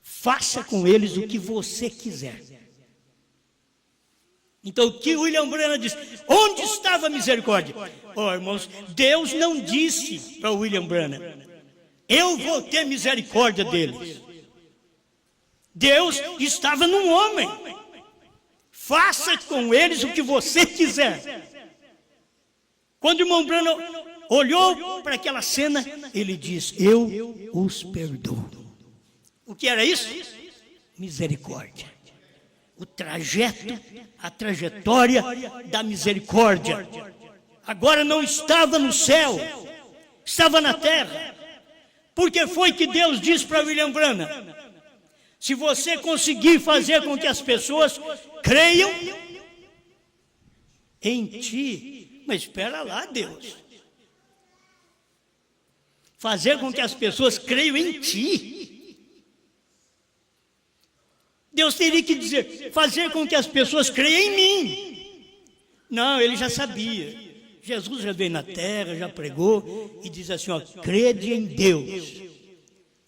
Faça com eles o que você quiser. Então o que William Brana diz? Onde estava a misericórdia? Oh, irmãos, Deus não disse para William Brana: eu vou ter misericórdia deles. Deus estava num homem. Faça com eles o que você quiser. Quando o irmão Brana olhou para aquela cena, ele diz: eu os perdoo. O que era isso? Misericórdia. O trajeto, a trajetória da misericórdia. Agora não estava no céu, estava na terra. Porque foi que Deus disse para William Brana: se você conseguir fazer com que as pessoas creiam em ti. Mas espera lá, Deus. Fazer com que as pessoas creiam em ti. Deus teria que dizer: fazer com que as pessoas creiam em mim. Não, ele já sabia. Jesus já veio na terra, já pregou e diz assim: ó, crede em Deus.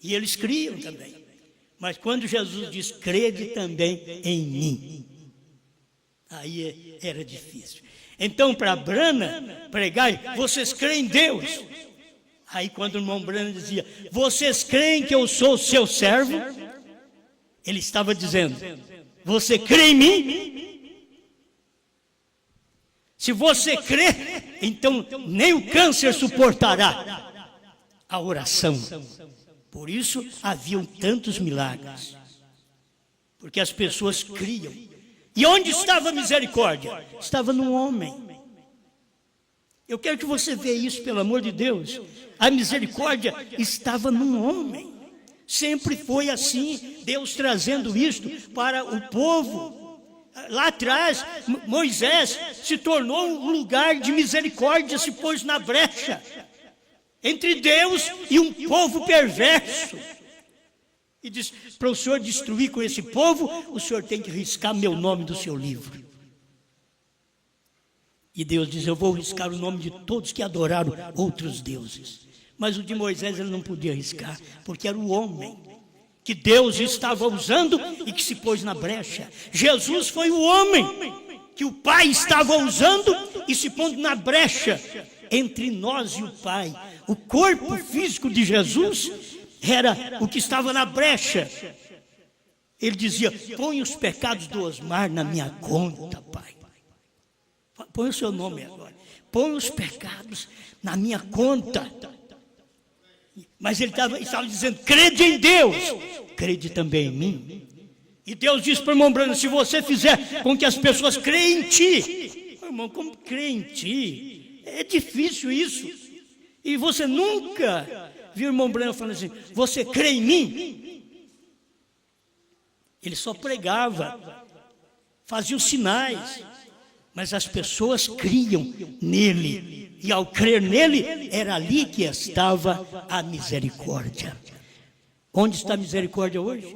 E eles criam também. Mas quando Jesus diz: crede também em mim, aí era difícil. Então, para Brana pregar: vocês creem em Deus. Aí quando o irmão Brana dizia: vocês creem que eu sou seu servo? Ele estava dizendo: você crê em mim? Se você crê, então nem o câncer suportará a oração. Por isso haviam tantos milagres, porque as pessoas criam. E onde estava a misericórdia? Estava no homem. Eu quero que você veja isso, pelo amor de Deus. A misericórdia estava no homem. Sempre foi assim, Deus trazendo isto para o povo. Lá atrás, Moisés se tornou um lugar de misericórdia, se pôs na brecha entre Deus e um povo perverso. E diz: para o Senhor destruir com esse povo, o Senhor tem que riscar meu nome do seu livro. E Deus diz: eu vou riscar o nome de todos que adoraram outros deuses. Mas o de Moisés ele não podia arriscar, porque era o homem que Deus estava usando e que se pôs na brecha. Jesus foi o homem que o Pai estava usando e se pondo na brecha entre nós e o Pai. O corpo físico de Jesus era o que estava na brecha. Ele dizia: põe os pecados do Osmar na minha conta, Pai. Põe o seu nome agora. Põe os pecados na minha conta. Mas ele estava dizendo: crede em Deus, crede também em mim. E Deus disse para o irmão Branham: se você fizer com que as pessoas creem em ti. Irmão, como crer em ti? É difícil isso. E você nunca viu o irmão Branham falando assim: você crê em mim? Ele só pregava, fazia os sinais, mas as pessoas criam nele. E ao crer nele, era ali que estava a misericórdia. Onde está a misericórdia hoje?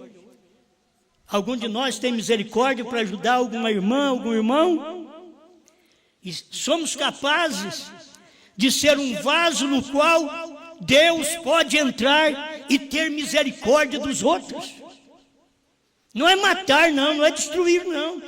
Algum de nós tem misericórdia para ajudar alguma irmã, algum irmão? E somos capazes de ser um vaso no qual Deus pode entrar e ter misericórdia dos outros. Não é matar, não é destruir, não.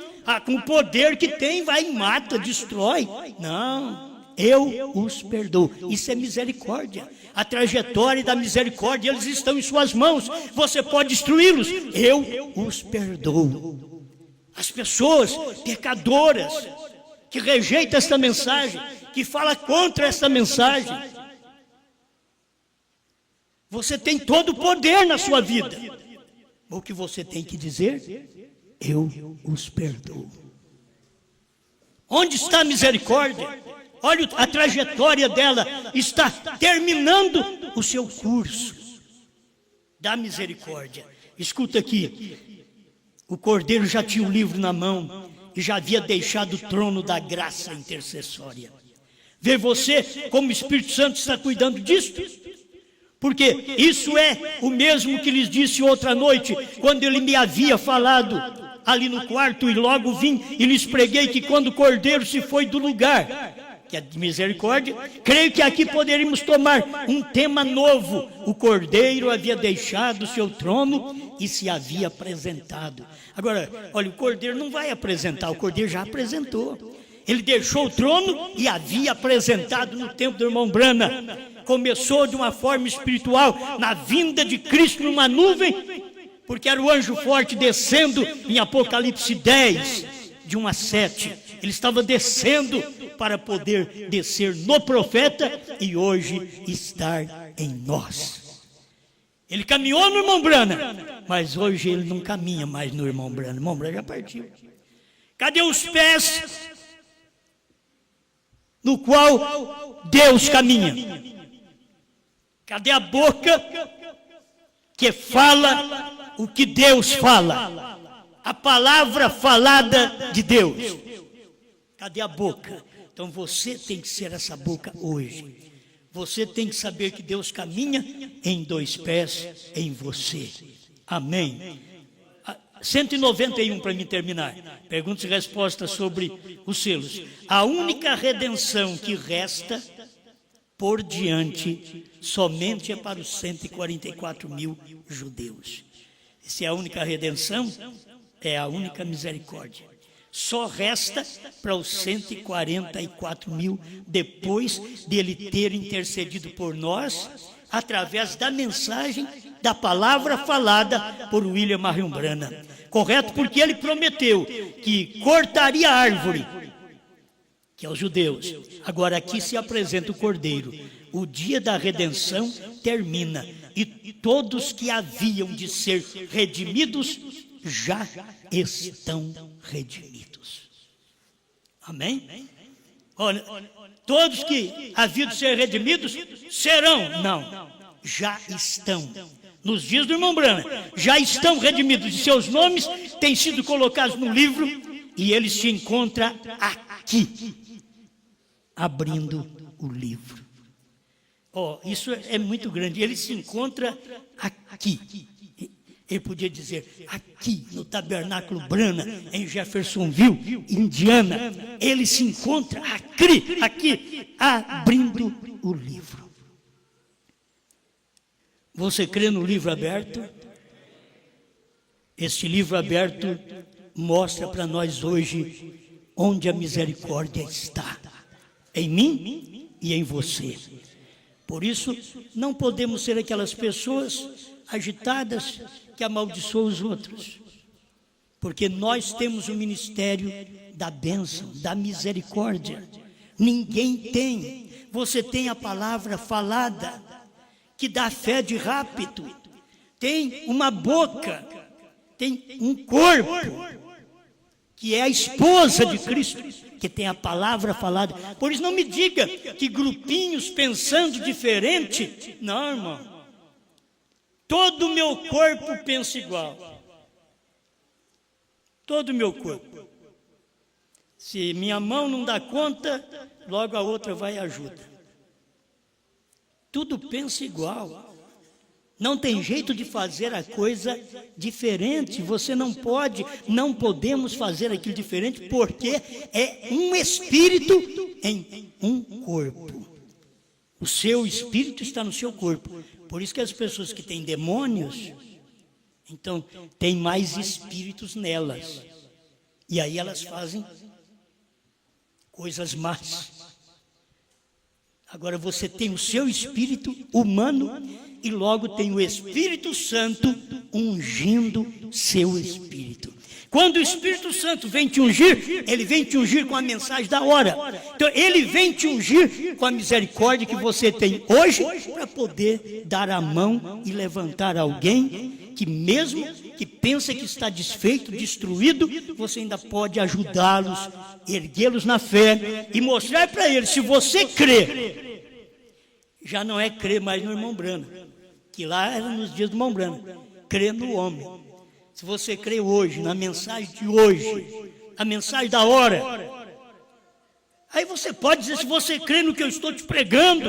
Com o poder que tem, vai e mata, destrói. Não. Eu os perdoo. Isso é misericórdia. A trajetória da misericórdia, eles estão em suas mãos. Você pode destruí-los. Eu os perdoo. As pessoas pecadoras que rejeitam esta mensagem, que falam contra esta mensagem, você tem todo o poder na sua vida. O que você tem que dizer? Eu os perdoo. Onde está a misericórdia? Olha a trajetória dela, está terminando o seu curso da misericórdia. Escuta aqui, o Cordeiro já tinha o livro na mão e já havia deixado o trono da graça intercessória. Vê você como o Espírito Santo está cuidando disso? Porque isso é o mesmo que lhes disse outra noite, quando ele me havia falado ali no quarto, e logo vim e lhes preguei que quando o Cordeiro se foi do lugar, que é de misericórdia, creio que aqui poderíamos tomar um tema novo. O Cordeiro havia deixado o seu trono e se havia apresentado. Agora, olha, o Cordeiro não vai apresentar, o Cordeiro já apresentou. Ele deixou o trono e havia apresentado no tempo do irmão Branham. Começou de uma forma espiritual, na vinda de Cristo numa nuvem, porque era o anjo forte descendo em Apocalipse 10, de 1 a 7. Ele estava descendo para poder descer no profeta e hoje estar em nós. Ele caminhou no irmão Branham, mas hoje ele não caminha mais no irmão Branham. O irmão Branham já partiu. Cadê os pés no qual Deus caminha? Cadê a boca que fala o que Deus fala? A palavra falada de Deus. Cadê a boca? Então você tem que ser essa boca hoje. Você tem que saber que Deus caminha em 2 pés em você. Amém. 191 para mim terminar. Perguntas e respostas sobre os selos. A única redenção que resta por diante somente é para os 144 mil judeus. Se é a única redenção, é a única misericórdia. Só resta para os 144 mil, depois dele ter intercedido por nós, através da mensagem, da palavra falada por William Marion Branham. Correto? Porque ele prometeu que cortaria a árvore, que é os judeus. Agora aqui se apresenta o Cordeiro. O dia da redenção termina e todos que haviam de ser redimidos já estão redimidos. Amém? Olha, todos que haviam de ser redimidos serão, não, já estão. Nos dias do irmão Branham, já estão redimidos e seus nomes têm sido colocados no livro e ele se encontra aqui, abrindo o livro. Isso é muito grande, ele se encontra aqui. Ele podia dizer, aqui no Tabernáculo Branham, em Jeffersonville, Indiana, ele se encontra aqui, abrindo o livro. Você crê no livro aberto? Este livro aberto mostra para nós hoje onde a misericórdia está, em mim e em você. Por isso, não podemos ser aquelas pessoas agitadas que amaldiçoam os outros, porque nós temos o ministério da bênção, da misericórdia. Ninguém tem. Você tem a palavra falada, que dá fé de rápido, tem uma boca, tem um corpo, que é a esposa de Cristo, que tem a palavra falada. Por isso não me diga que grupinhos pensando diferente. Não, irmão. Todo o meu corpo pensa igual. Todo o meu corpo. Se minha mão não dá conta, logo a outra vai e ajuda. Tudo pensa igual. Não tem jeito de fazer a coisa diferente. Você não pode, não podemos fazer aquilo diferente, porque é um espírito em um corpo. O seu espírito está no seu corpo. Por isso que as pessoas que têm demônios, então, tem mais espíritos nelas. E aí elas fazem coisas más. Agora você tem o seu espírito humano e logo tem o Espírito Santo ungindo seu espírito. Quando o Espírito Santo vem te ungir, ele vem te ungir com a mensagem da hora. Então ele vem te ungir com a misericórdia que você tem hoje, para poder dar a mão e levantar alguém que mesmo que pensa que está desfeito, destruído, você ainda pode ajudá-los, erguê-los na fé e mostrar para eles, se você crê, já não é crer mais no irmão Brana, que lá era nos dias do irmão Brana, crer no homem. Se você crê hoje, na mensagem de hoje, a mensagem da hora, aí você pode dizer, se você crê no que eu estou te pregando,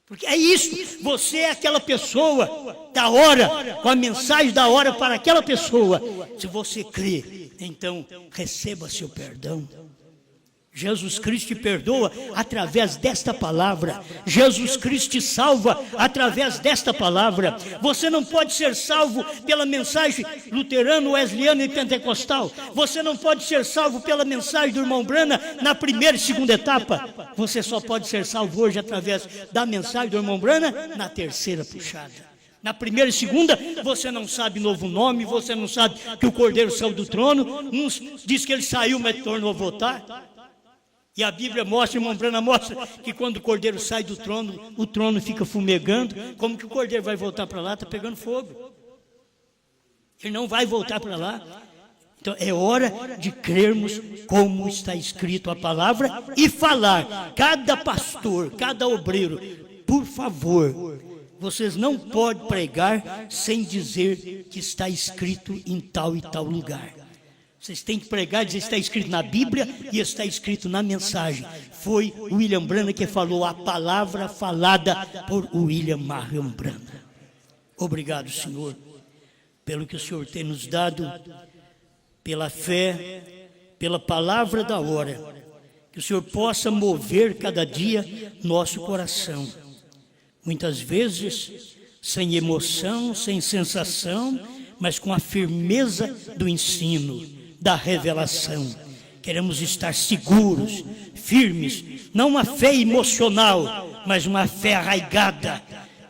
porque é isso, você é aquela pessoa da hora, com a mensagem da hora para aquela pessoa. Se você crê, então receba seu perdão. Jesus Cristo te perdoa através desta palavra. Jesus Cristo te salva através desta palavra. Você não pode ser salvo pela mensagem luterana, wesleyana e pentecostal. Você não pode ser salvo pela mensagem do irmão Brana na primeira e segunda etapa. Você só pode ser salvo hoje através da mensagem do irmão Brana na terceira puxada. Na primeira e segunda, você não sabe novo nome, você não sabe que o Cordeiro saiu do trono. Uns diz que ele saiu, mas tornou a voltar. E a Bíblia mostra, irmão Brana mostra, que quando o Cordeiro sai do trono, o trono fica fumegando. Como que o Cordeiro vai voltar para lá? Está pegando fogo. Ele não vai voltar para lá. Então é hora de crermos como está escrito a palavra e falar. Cada pastor, cada obreiro, por favor, vocês não podem pregar sem dizer que está escrito em tal e tal lugar. Vocês têm que pregar e dizer, está escrito na Bíblia e está escrito na mensagem. Foi William Brana que falou a palavra falada por William Marion Brana. Obrigado, Senhor, pelo que o Senhor tem nos dado, pela fé, pela palavra da hora. Que o Senhor possa mover cada dia nosso coração. Muitas vezes, sem emoção, sem sensação, mas com a firmeza do ensino, da revelação. Queremos estar seguros, firmes, não uma fé emocional, mas uma fé arraigada,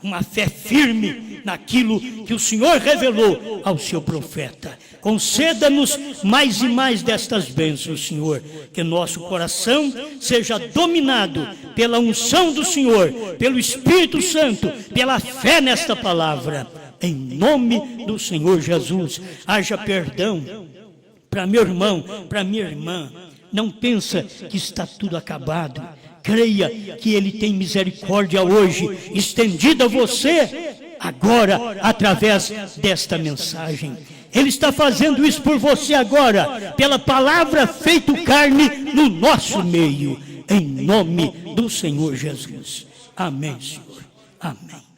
uma fé firme naquilo que o Senhor revelou ao seu profeta. Conceda-nos mais e mais destas bênçãos, Senhor, que nosso coração seja dominado pela unção do Senhor, pelo Espírito Santo, pela fé nesta palavra. Em nome do Senhor Jesus, haja perdão para meu irmão, para minha irmã. Não pensa que está tudo acabado. Creia que Ele tem misericórdia hoje, estendida a você, agora, através desta mensagem. Ele está fazendo isso por você agora, pela palavra feito carne no nosso meio. Em nome do Senhor Jesus. Amém, Senhor. Amém.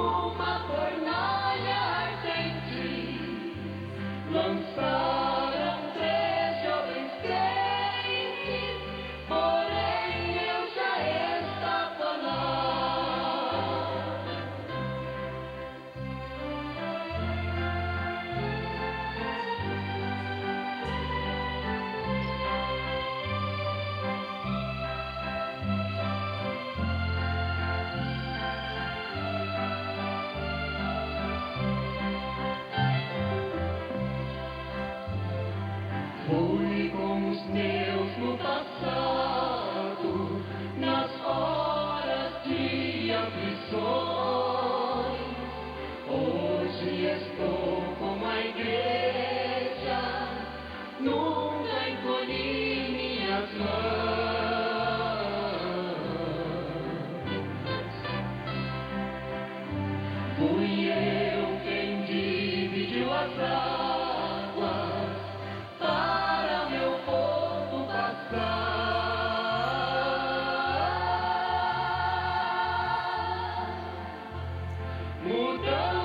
numa fornalha ardente, lançaram 3 jovens crentes, porém eu já estava lá. Fui com os meus no passado, nas horas de aflições. Hoje estou com a igreja, nunca encolhi minhas mãos. Fui eu quem dividiu as águas para meu povo passar, mudando